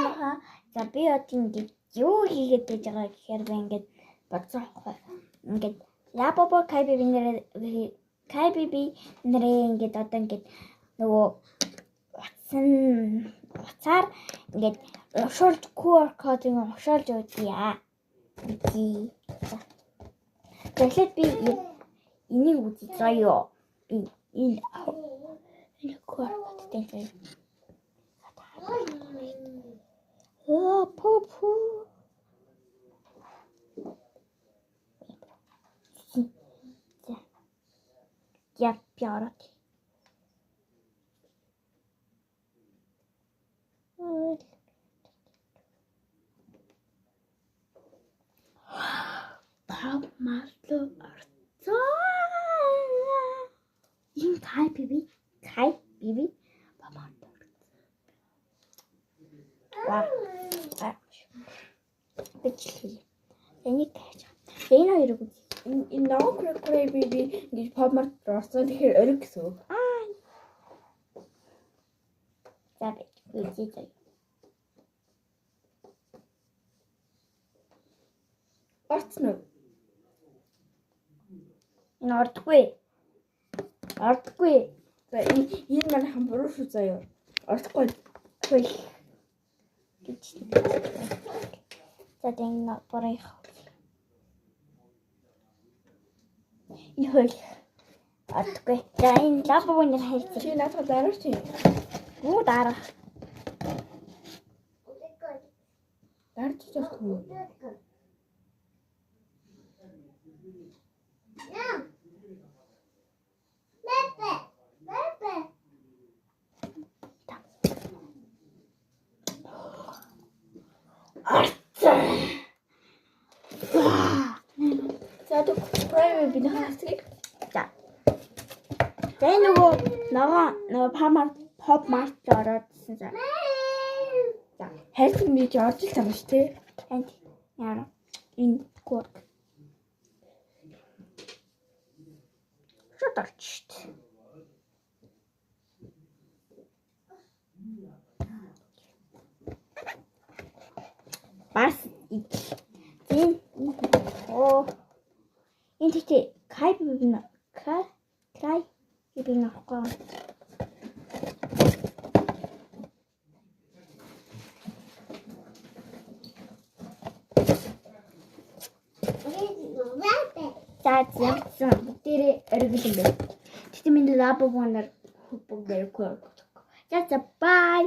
санаа. За би одоо ингэж юу хийгээд байж байгаа гэхээр би ингэж бодсон хоо. Ингэж Лабобо Кайбиби нэрээ ингэж одоо ингэж нөгөө уцаар ингэж уушуулж QR кодыг уушуулж өгье. Тэгэхээр би энийг үзэж заяа. Би энэ QR кодтэй заяа. Пупу. Я пиарат. Пап масло орцоо. Ин кай биби папа. Бичлээ. Энийг тааж. Энэ хоёрыг үз. Энэ ноо крекрей биби ингэж попмарт орсон тэгэхээр ориг гэсэн үг. За би үзье. Орцсон уу? Энэ ордгүй. За энэ манайхан буруу шүү заяа. Ордохгүй. Гэж. За энэ буруу. Энэ хөл ордгүй. За энэ лабовын хэлцээ. Чи наадах дараач чи. Гүү дараа. Дарж чадахгүй. За то прайвер би нахасыг. За. Тэгээ нөгөө pop mart ороодсэн за. За хайрцаг мэж орж ил байгаа ш тий. Энд яа. Энэ код. Шот орчт. Бас энэ энэ тий кай бибина край бибина хоо. За зэмцэн бүгдээрээ оргил юм байна. Тэгтээ миний лабовоноор бүгдээр код. За бай.